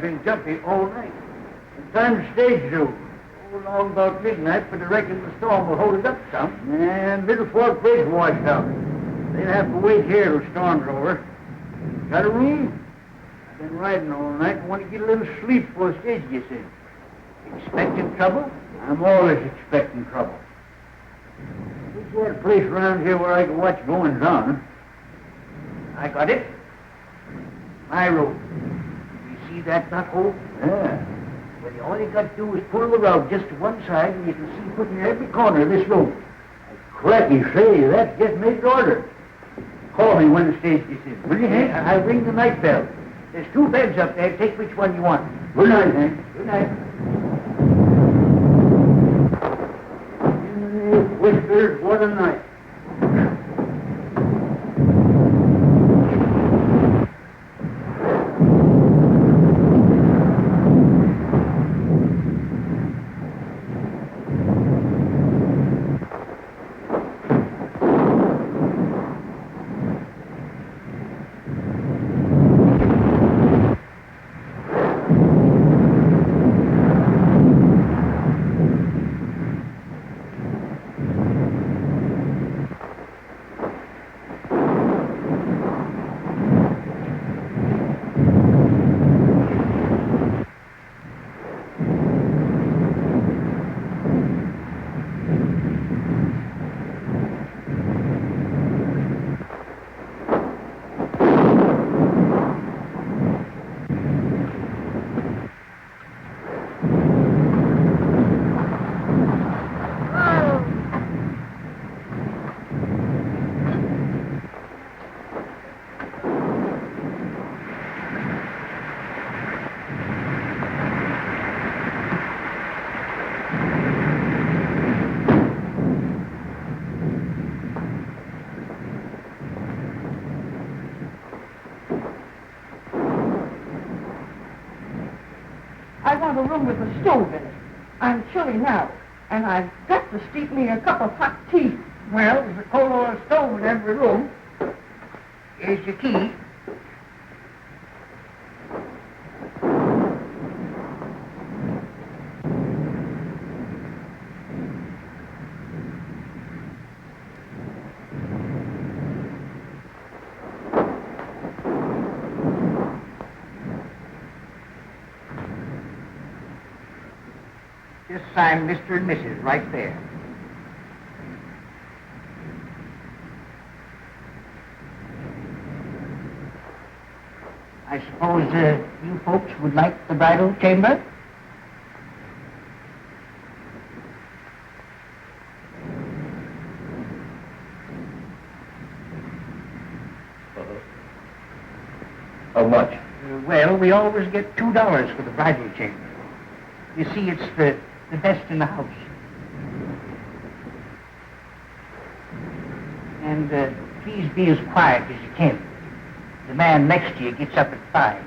been jumpy all night. And time's stage due. Oh, long about midnight, but I reckon the storm will hold it up some. And Middle Fork Bridge washed out. They'll have to wait here till storm's over. Got a room? I've been riding all night and want to get a little sleep before the stage gets in. Expecting trouble? I'm always expecting trouble. There's sort of place around here where I can watch goings on. I got it. My road. You see that knot hole? Yeah. Well, all you got to do is pull the rug just to one side, and you can see put in every corner of this room. Cracky, say, that's just made to order. Call me when the stage gets in. Will you, Hank? I'll ring the night bell. There's 2 beds up there. Take which one you want. Good night, Hank. Good night. Whispers, what a night. I want a room with a stove in it. I'm chilly now, and I've got to steep me a cup of hot tea. Well, there's a coal oil stove in every room. Here's your key. Just sign Mr. and Mrs. right there. I suppose you folks would like the bridal chamber? How much? Well, we always get $2 for the bridal chamber. You see, it's the best in the house. And please be as quiet as you can. The man next to you gets up at 5.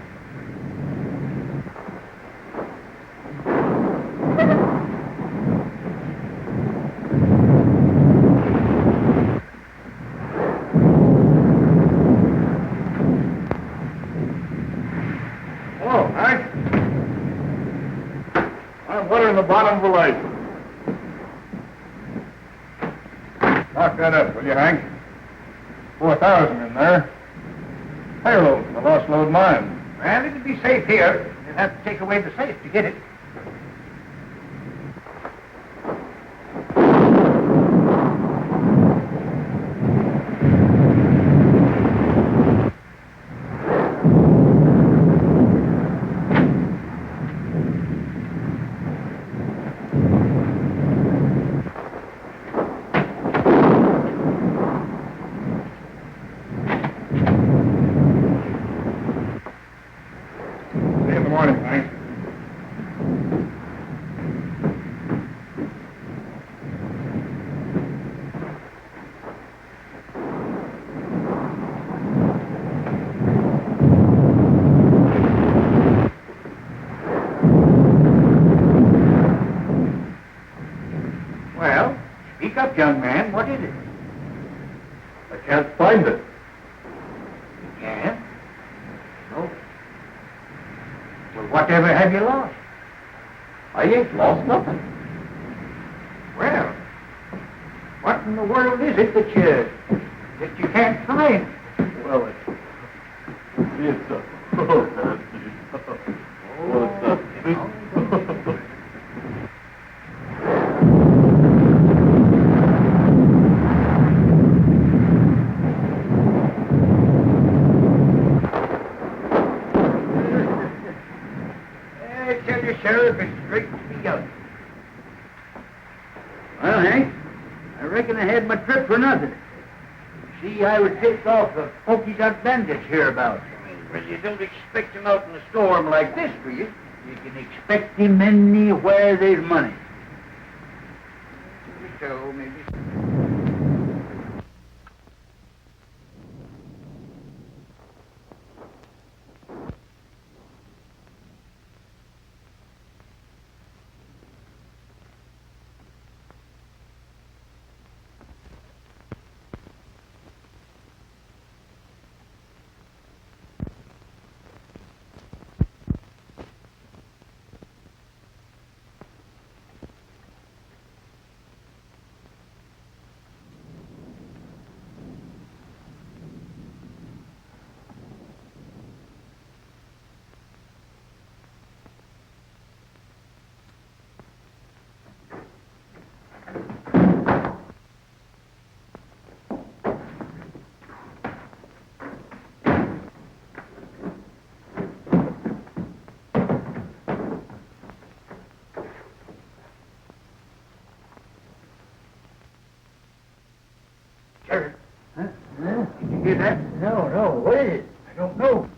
Hello, Hank. I'm watering the bottom of the light. Lock that up, will you, Hank? 4,000 in there. Payroll for the lost load mine. Well, it'll be safe here. You'll have to take away the safe to get it. See you in the morning, Hank. Well, speak up, young man. What is it? I can't find it. You can? No. Well, whatever have you lost? I ain't lost nothing. Well, what in the world is it that you can't find? Well, it's a... I tell you, Sheriff, it's straight to be out. Well, Hank, I reckon I had my trip for nothing. See, I was tipped off the Pokey got bandits hereabouts. Well, you don't expect him out in a storm like this, do you? You can expect him anywhere there's money. So, maybe... Sheriff. Huh? Did you hear that? No. What is it? I don't know.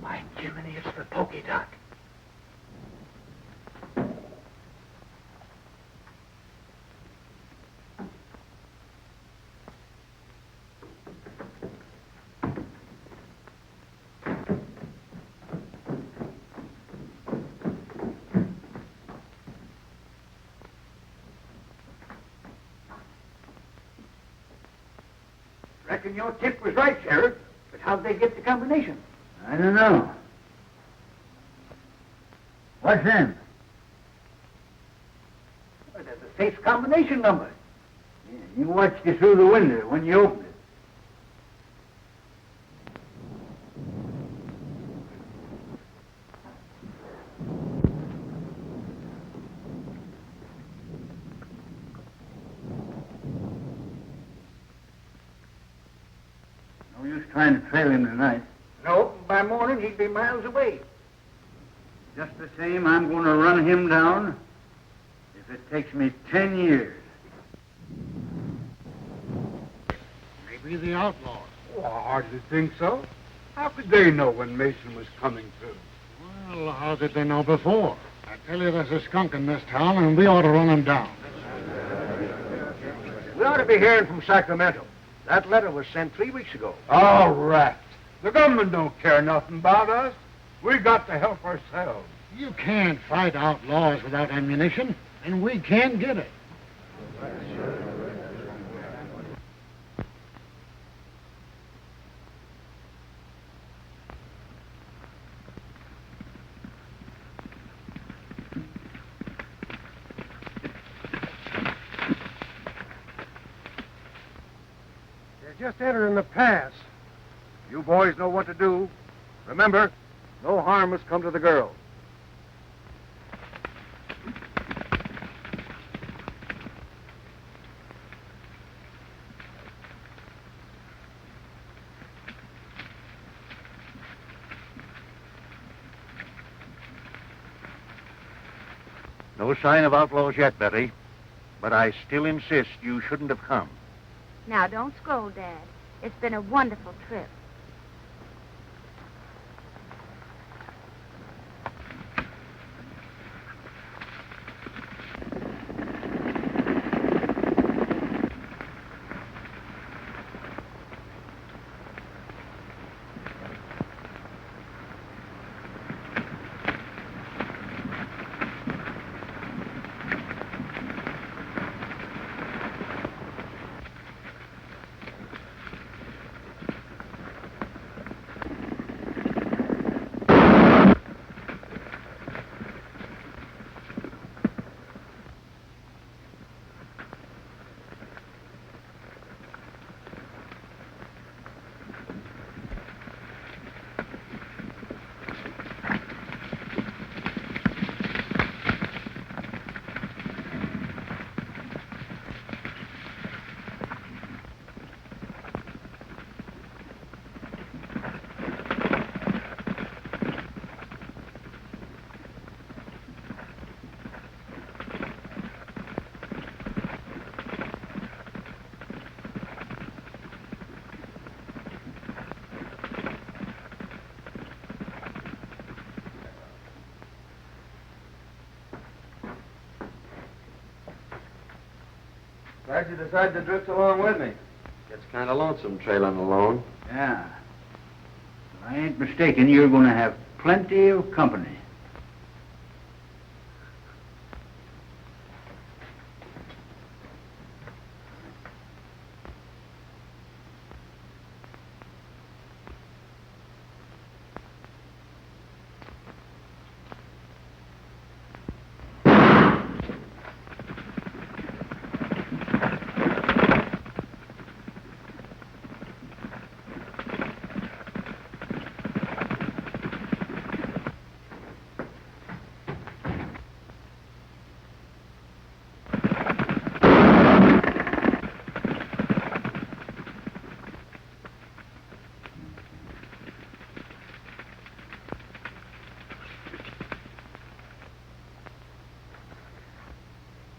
By Jiminy, it's the Pokey Doc. Reckon your tip was right, Sheriff. But how'd they get the combination? I don't know. What's them? Well, there's a safe combination number. Yeah, you watched it through the window when you opened it. No use trying to trail him tonight. No, by morning he'd be miles away. Just the same, I'm going to run him down if it takes me 10 years. Maybe the outlaws. Oh, I hardly think so. How could they know when Mason was coming through? Well, how did they know before? I tell you, there's a skunk in this town, and we ought to run him down. We ought to be hearing from Sacramento. That letter was sent 3 weeks ago. Oh, rats. The government don't care nothing about us. We got to help ourselves. You can't fight outlaws without ammunition, and we can't get it. They're just entering the pass. You boys know what to do. Remember, no harm must come to the girl. No sign of outlaws yet, Betty. But I still insist you shouldn't have come. Now, don't scold, Dad. It's been a wonderful trip. Glad you decided to drift along with me. Gets kind of lonesome trailing alone. Yeah. If I ain't mistaken, you're going to have plenty of company.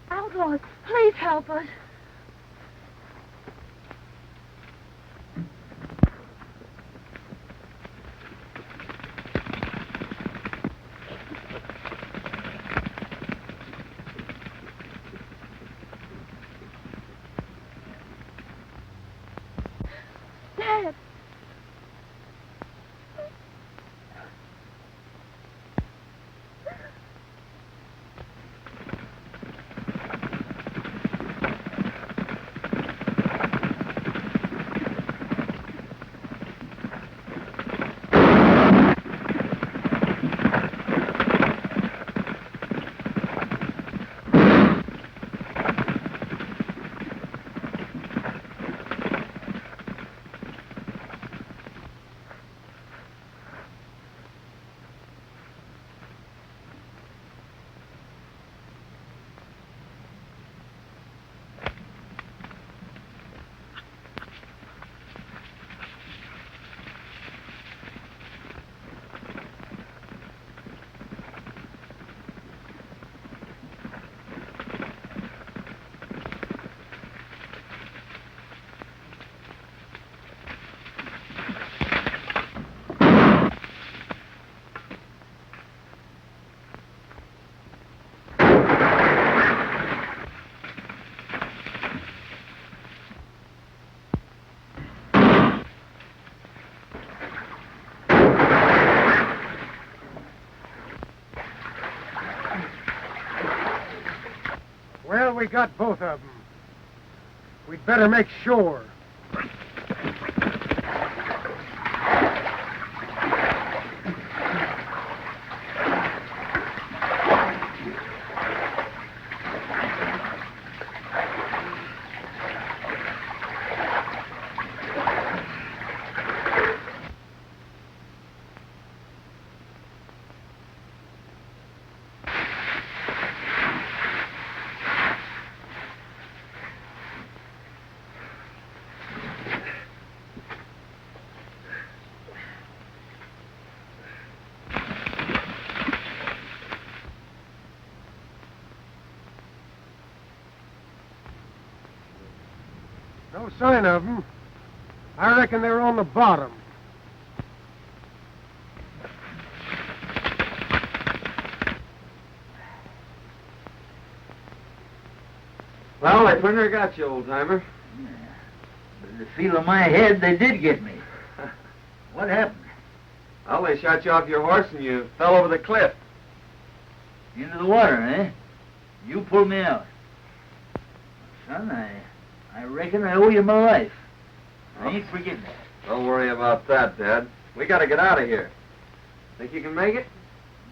Outlaws, please help us. Dad. Well, we got both of them. We'd better make sure. No sign of them. I reckon they're on the bottom. Well, I pretty near got you, old-timer. But the feel of my head, they did get me. What happened? Well, they shot you off your horse and you fell over the cliff. Into the water, eh? You pulled me out. Son, I reckon I owe you my life. I ain't forgetting it. Don't worry about that, Dad. We gotta get out of here. Think you can make it?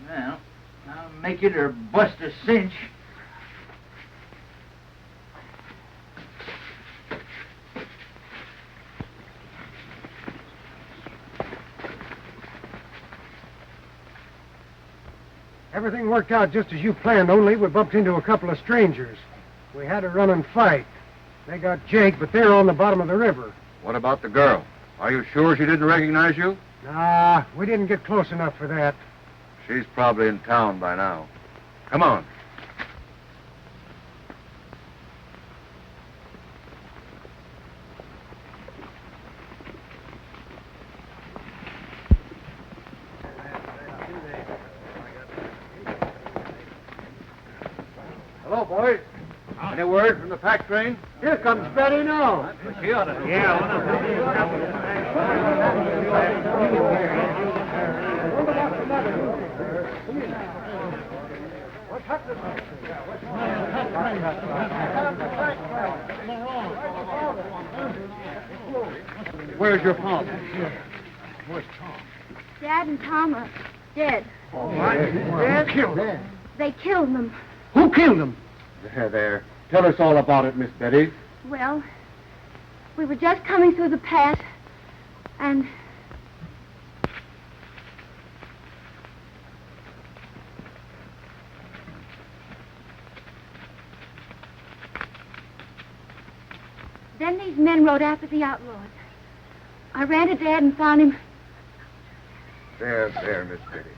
Well, I'll make it or bust a cinch. Everything worked out just as you planned, only we bumped into a couple of strangers. We had a run and fight. They got Jake, but they're on the bottom of the river. What about the girl? Are you sure she didn't recognize you? Nah, we didn't get close enough for that. She's probably in town by now. Come on. Hello, boys. Any word from the pack train? Here comes Betty now. Where's your father? Where's Tom? Dad and Tom are dead. Dead? Killed him. They killed them. Who killed him? There. Tell us all about it, Miss Betty. Well, we were just coming through the pass, and... Then these men rode after the outlaws. I ran to Dad and found him. There, Miss Betty.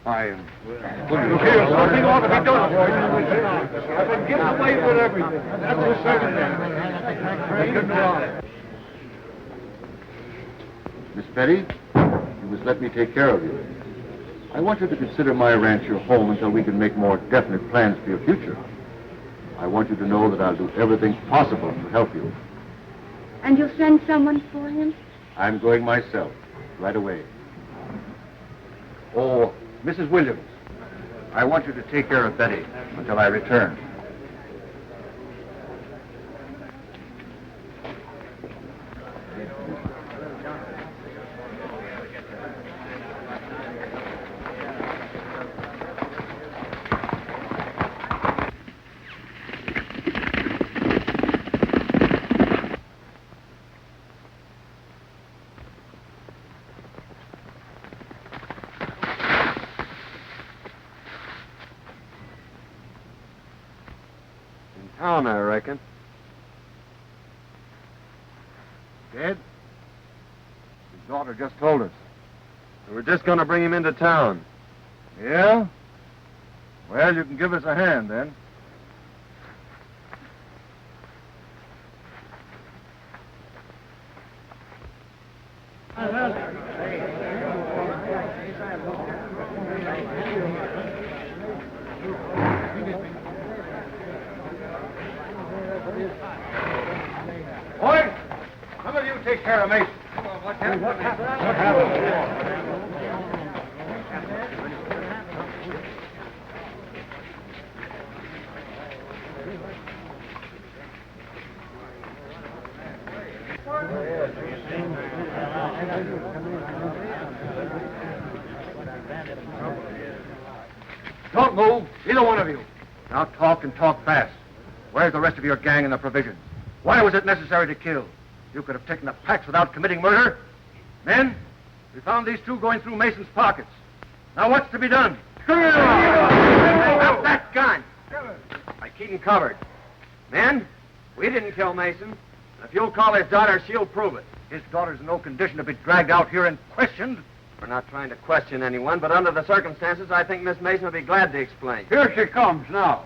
I am... Something ought to be done. I've been getting away with everything. That's the second thing. Miss Betty, you must let me take care of you. I want you to consider my ranch your home until we can make more definite plans for your future. I want you to know that I'll do everything possible to help you. And you'll send someone for him? I'm going myself, right away. Oh, Mrs. Williams, I want you to take care of Betty until I return. Town, I reckon. Dead? His daughter just told us. We're just going to bring him into town. Yeah? Well, you can give us a hand, then. Boys, some of you take care of Mason. What happened? Don't move, either one of you. Now talk and talk fast. Where's the rest of your gang and the provisions? Why was it necessary to kill? You could have taken the packs without committing murder. Men, we found these two going through Mason's pockets. Now what's to be done? Stop that gun! I keep him covered. Men, we didn't kill Mason. And if you'll call his daughter, she'll prove it. His daughter's in no condition to be dragged out here and questioned. We're not trying to question anyone, but under the circumstances, I think Miss Mason will be glad to explain. Here she comes now.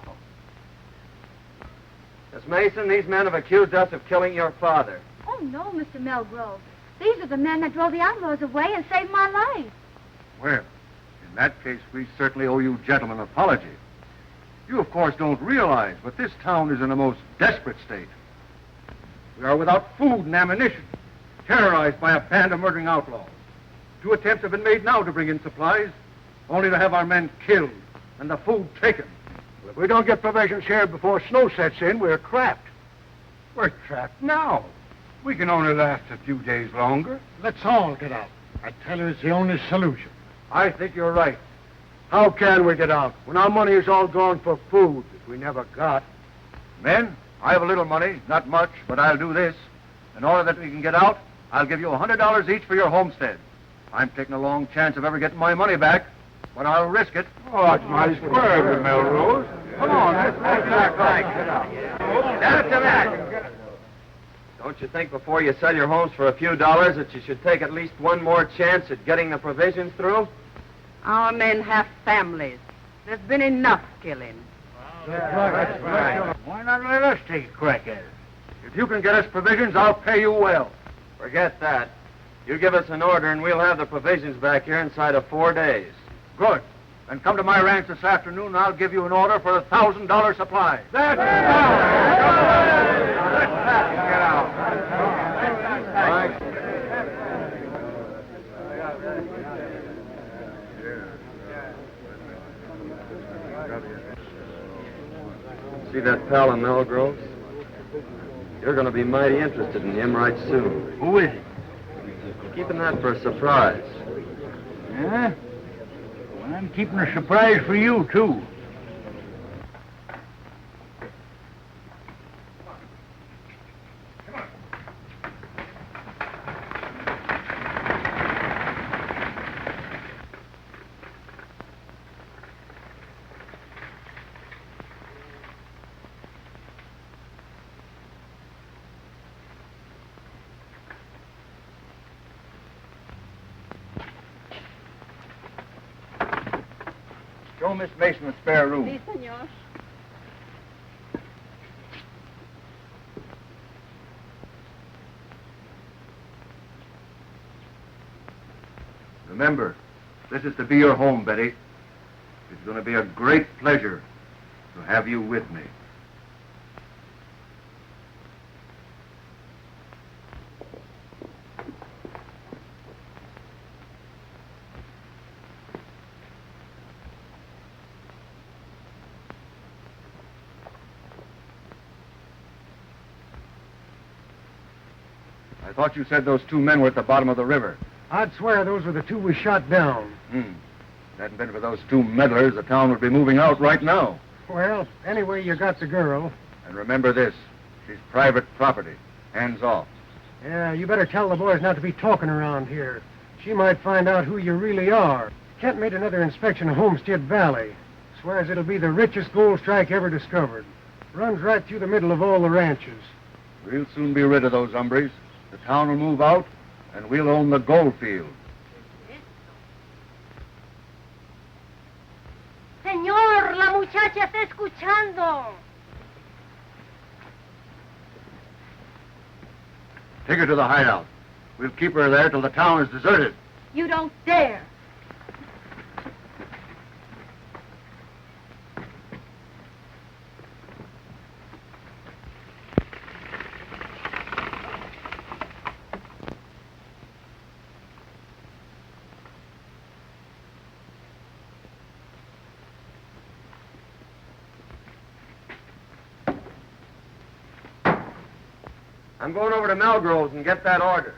Miss Mason, these men have accused us of killing your father. Oh, no, Mr. Melgrove. These are the men that drove the outlaws away and saved my life. Well, in that case, we certainly owe you gentlemen an apology. You, of course, don't realize, but this town is in a most desperate state. We are without food and ammunition, terrorized by a band of murdering outlaws. 2 attempts have been made now to bring in supplies, only to have our men killed and the food taken. If we don't get provisions here before snow sets in, we're trapped. We're trapped now. We can only last a few days longer. Let's all get out. I tell you, it's the only solution. I think you're right. How can we get out when our money is all gone for food that we never got? Men, I have a little money, not much, but I'll do this. In order that we can get out, I'll give you $100 each for your homestead. I'm taking a long chance of ever getting my money back, but I'll risk it. Oh, that's mighty square of you, Melrose. Come on, let's back. Down to that. Don't you think before you sell your homes for a few dollars that you should take at least one more chance at getting the provisions through? Our men have families. There's been enough killing. That's right. Why not let us take a crack at it? If you can get us provisions, I'll pay you well. Forget that. You give us an order and we'll have the provisions back here inside of 4 days. Good. Then come to my ranch this afternoon and I'll give you an order for $1,000 supply. That's right. See that pal in Melgrove's? You're going to be mighty interested in him right soon. Who is he? Keeping that for a surprise. Yeah? Well, I'm keeping a surprise for you, too. Show Miss Mason a spare room. Si, senor. Remember, this is to be your home, Betty. It's going to be a great pleasure to have you with me. I thought you said those two men were at the bottom of the river. I'd swear those were the two we shot down. If it hadn't been for those two meddlers, the town would be moving out right now. Well, anyway, you got the girl. And remember this, she's private property. Hands off. Yeah, you better tell the boys not to be talking around here. She might find out who you really are. Kent made another inspection of Homestead Valley. Swears it'll be the richest gold strike ever discovered. Runs right through the middle of all the ranches. We'll soon be rid of those hombres. The town will move out, and we'll own the gold field. Señor, la muchacha está escuchando. Take her to the hideout. We'll keep her there till the town is deserted. You don't dare. I'm going over to Melgrove's and get that order.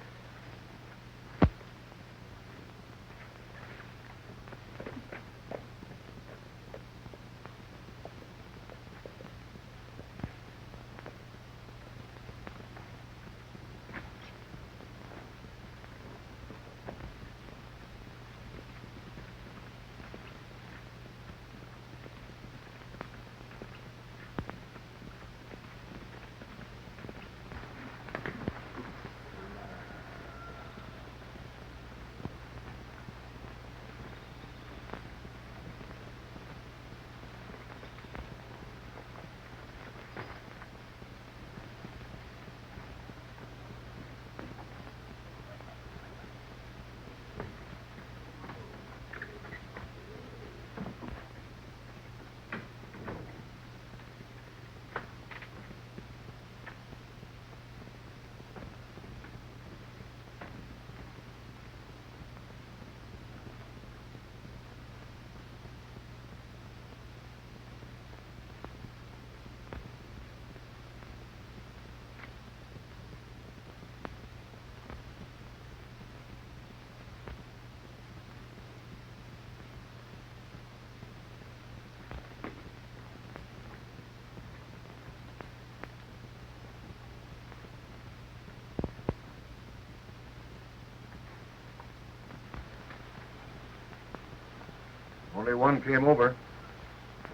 Only one came over.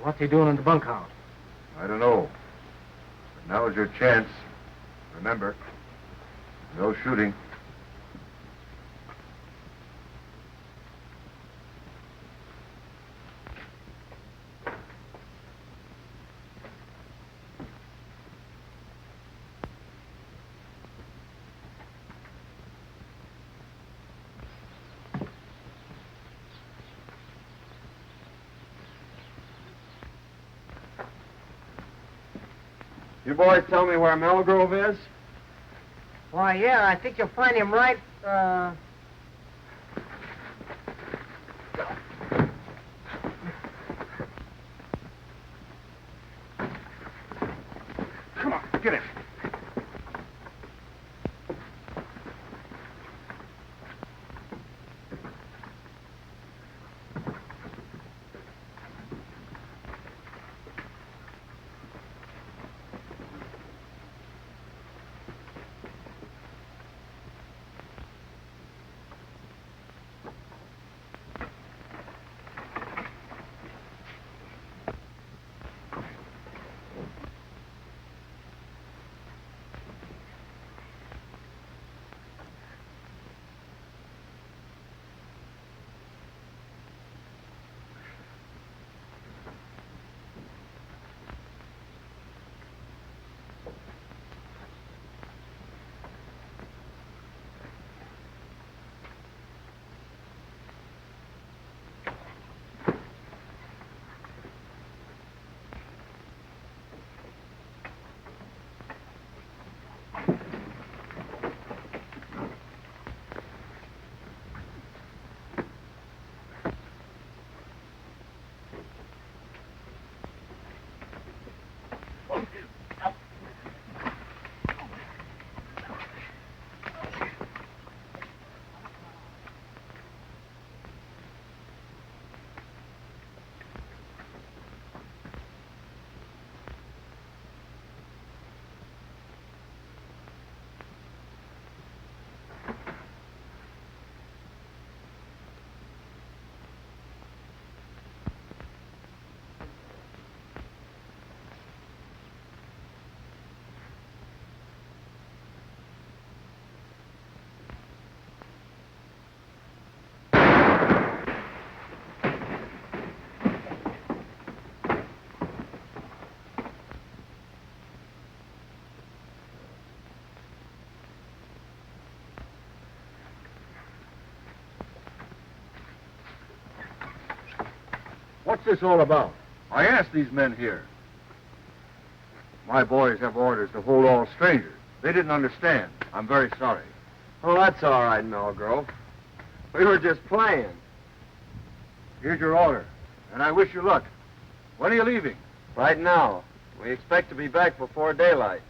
What's he doing in the bunkhouse? I don't know. But now's your chance. Remember, no shooting. You boys tell me where Melgrove is? Why, yeah, I think you'll find him right, get him. What's this all about? I asked these men here. My boys have orders to hold all strangers. They didn't understand. I'm very sorry. Oh, that's all right, Melgrove. We were just playing. Here's your order, and I wish you luck. When are you leaving? Right now. We expect to be back before daylight.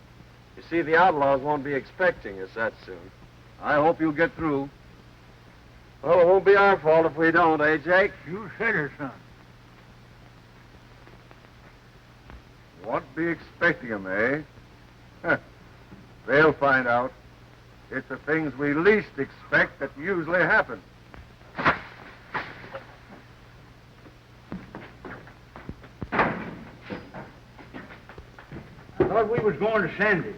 You see, the outlaws won't be expecting us that soon. I hope you'll get through. Well, it won't be our fault if we don't, eh, Jake? You said it, son. Won't be expecting 'em, eh? Huh. They'll find out. It's the things we least expect that usually happen. I thought we was going to Sandy.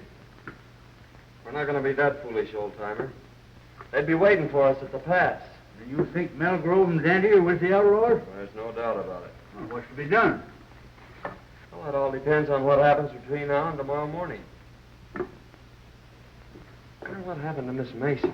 We're not going to be that foolish, old-timer. They'd be waiting for us at the pass. Do you think Melgrove and Dandy are with the outlaws? There's no doubt about it. Well, what's to be done? Well, that all depends on what happens between now and tomorrow morning. I wonder what happened to Miss Mason.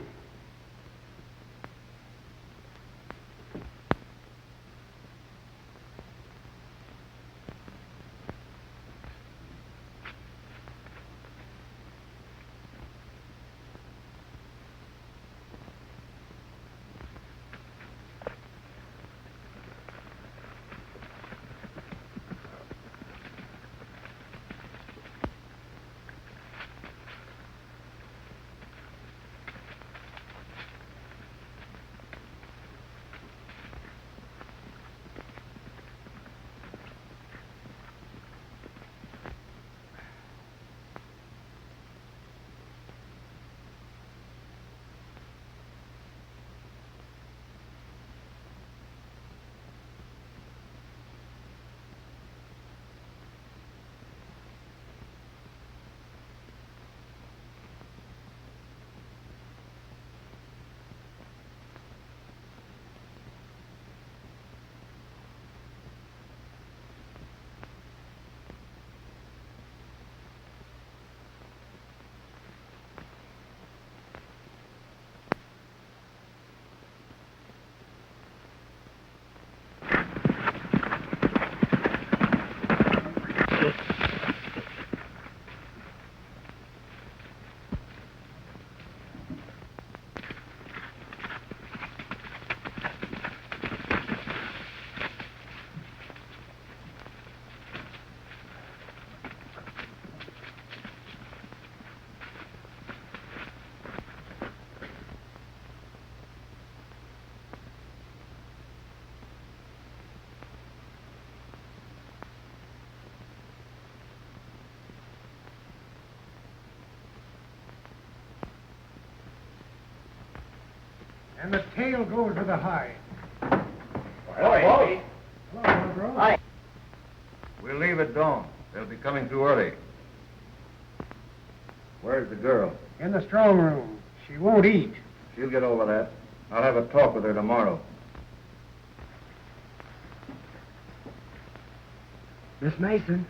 And the tail goes to the hide. Hello, Hello, Melgrove. Hi. We'll leave at dawn. They'll be coming through early. Where's the girl? In the strong room. She won't eat. She'll get over that. I'll have a talk with her tomorrow. Miss Mason.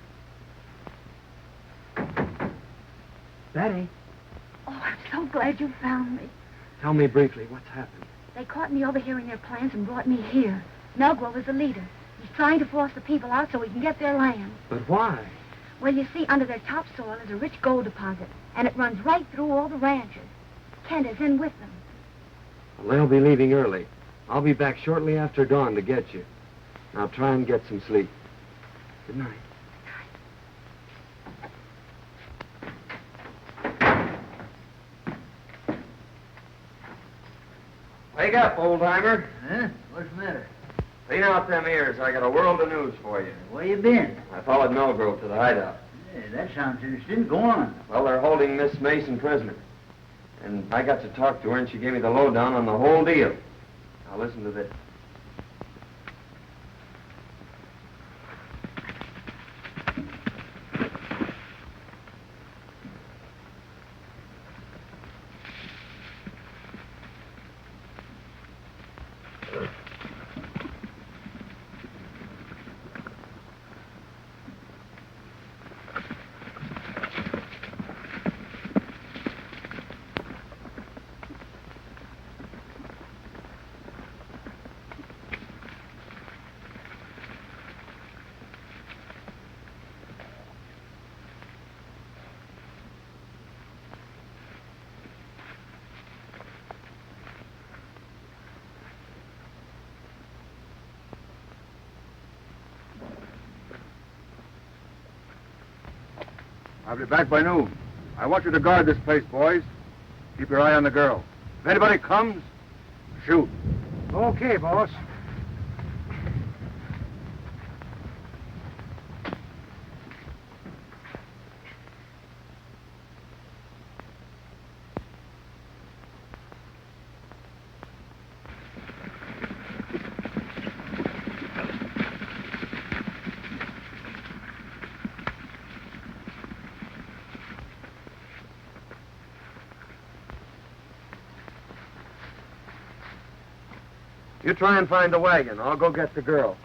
Betty, Oh, I'm so glad you found me. tell me briefly what's happened. They caught me overhearing their plans and brought me here. Melgrove is the leader. He's trying to force the people out so he can get their land. But why? Well, you see, under their topsoil is a rich gold deposit, and it runs right through all the ranches. Kent is in with them. Well, they'll be leaving early. I'll be back shortly after dawn to get you. Now try and get some sleep. Good night. Wake up, old-timer. Huh? What's the matter? Clean out them ears. I got a world of news for you. Where you been? I followed Melgrove to the hideout. Yeah, that sounds interesting. Go on. Well, they're holding Miss Mason prisoner. And I got to talk to her, and she gave me the lowdown on the whole deal. Now, listen to this. I'll be back by noon. I want you to guard this place, boys. Keep your eye on the girl. If anybody comes, shoot. Okay, boss. You try and find the wagon. I'll go get the girl.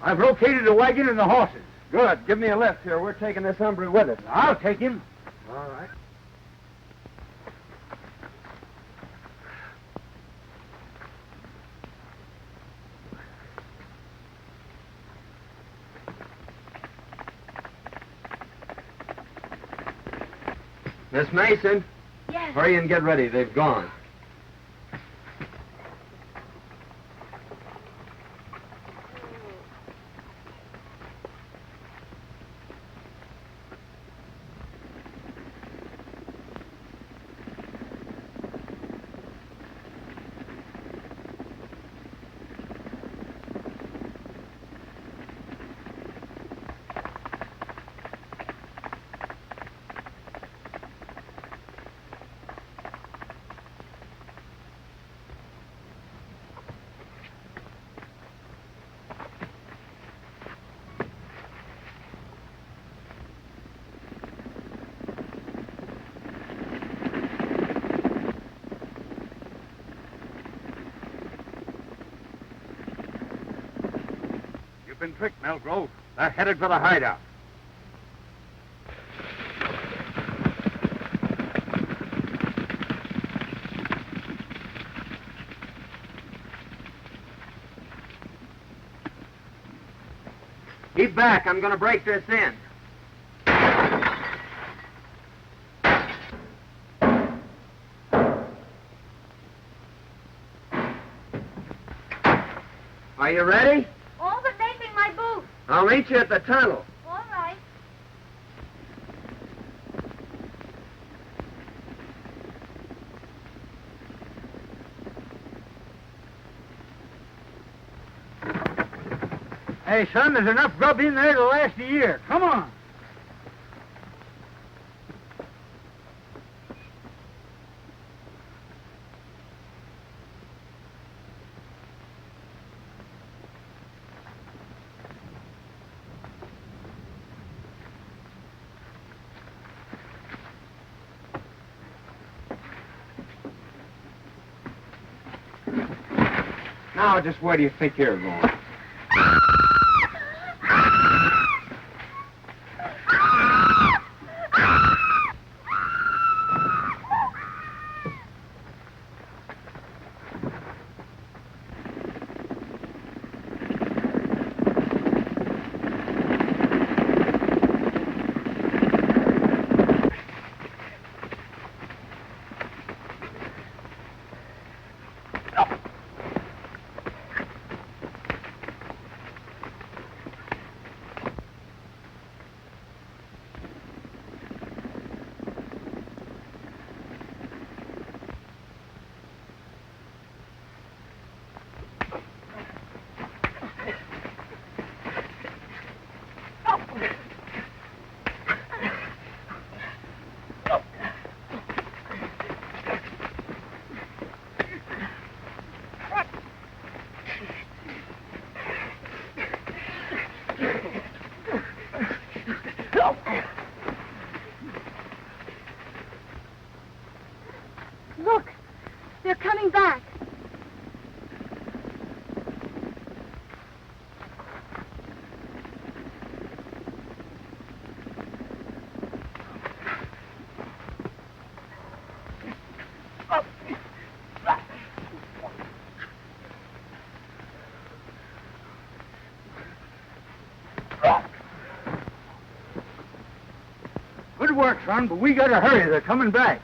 I've located the wagon and the horses. Good. Give me a lift here. We're taking this hombre with us. I'll take him. All right. Miss Mason, Yes. hurry and get ready. They've gone. You've been tricked, Melgrove. They're headed for the hideout. Keep back. I'm going to break this in. Are you ready? All but making my boots. I'll meet you at the tunnel. All right. Hey, son, there's enough grub in there to last a year. Come on. Now, just where do you think you're going? Look, they're coming back. Good work, son, but we gotta hurry. They're coming back.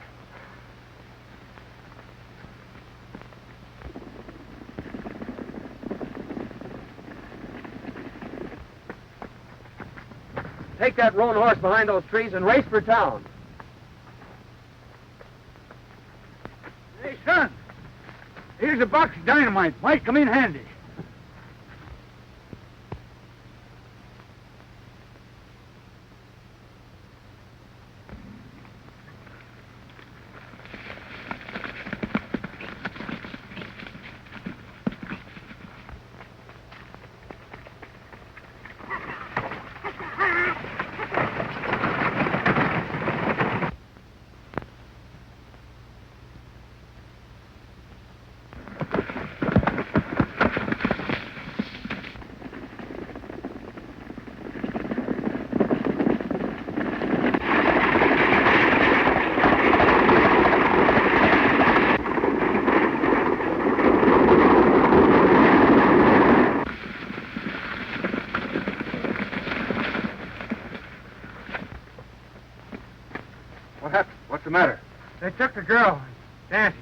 Take that roan horse behind those trees and race for town. Hey, son, here's a box of dynamite. Might come in handy. What happened? What's the matter? They took the girl, Nancy.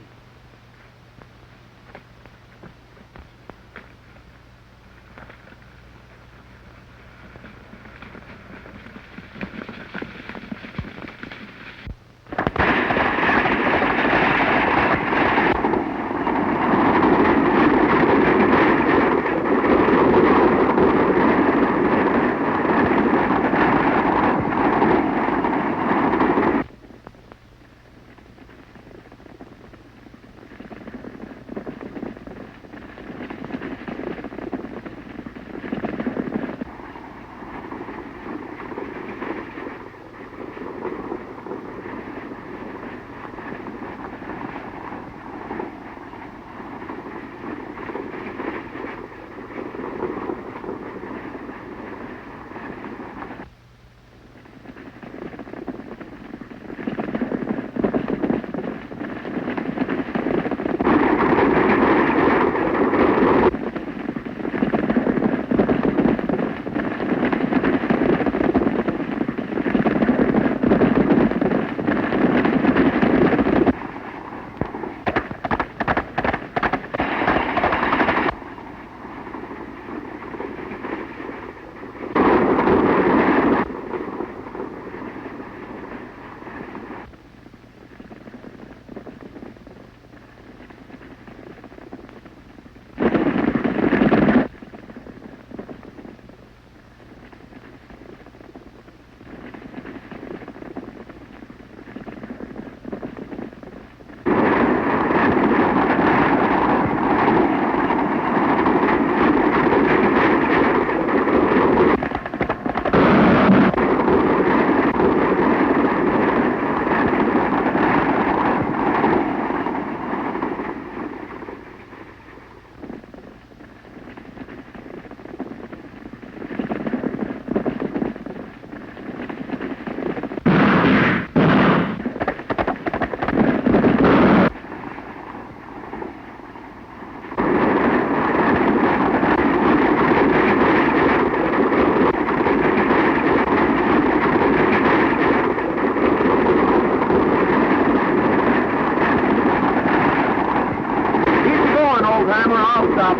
I'll stop.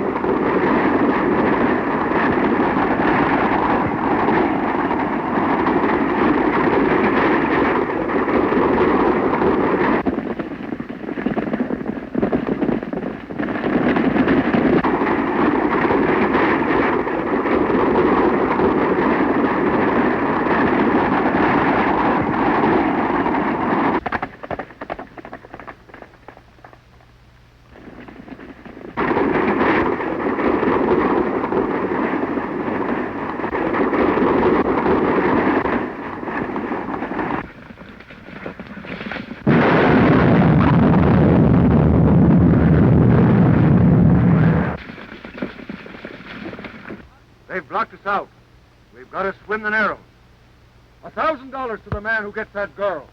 They've blocked us out. We've got to swim the Narrows. $1,000 to the man who gets that girl.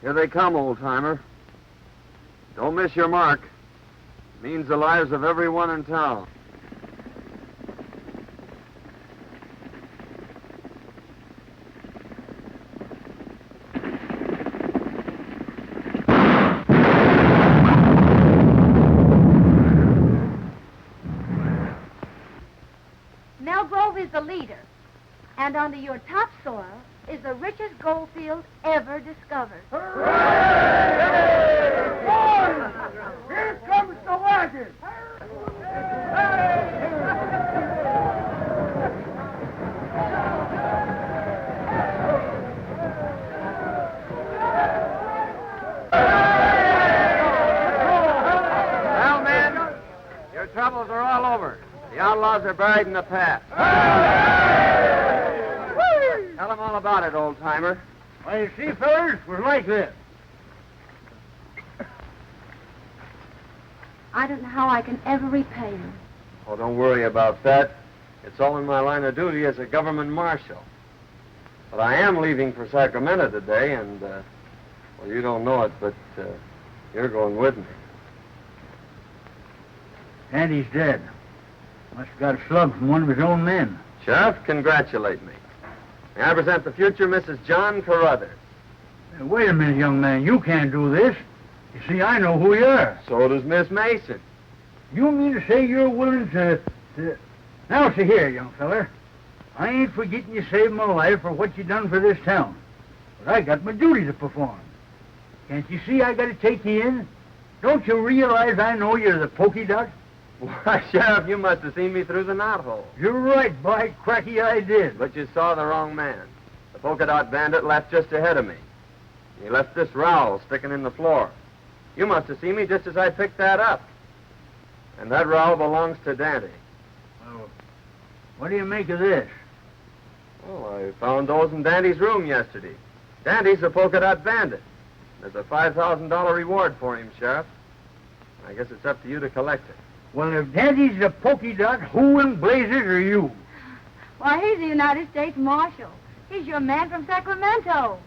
Here they come, old-timer. Don't miss your mark. It means the lives of everyone in town. Mel Grove is the leader, and under your topsoil is the richest gold field ever discovered. Here comes the wagon! Well, men, your troubles are all over. The outlaws are buried in the past. Tell them all about it, old-timer. Well, you see, fellas, it was like this. I don't know how I can ever repay you. Oh, don't worry about that. It's all in my line of duty as a government marshal. But I am leaving for Sacramento today, and, well, you don't know it, but you're going with me. Andy's dead. Must have got a slug from one of his own men. Sheriff, congratulate me. May I present the future Mrs. John Carruthers. Hey, wait a minute, young man. You can't do this. You see, I know who you are. So does Miss Mason. You mean to say you're willing to... Now, see here, young feller. I ain't forgetting you saved my life for what you done for this town. But I got my duty to perform. Can't you see I got to take you in? Don't you realize I know you're the pokey dot? Why, Sheriff, you must have seen me through the knothole. You're right, by cracky, I did. But you saw the wrong man. The polka dot bandit left just ahead of me. He left this rowel sticking in the floor. You must have seen me just as I picked that up. And that rowel belongs to Dante. Well, what do you make of this? Well, I found those in Dante's room yesterday. Dante's a polka dot bandit. There's a $5,000 reward for him, Sheriff. I guess it's up to you to collect it. Well, if Dandy's a pokey dot, who in blazes are you? Why, he's the United States Marshal. He's your man from Sacramento.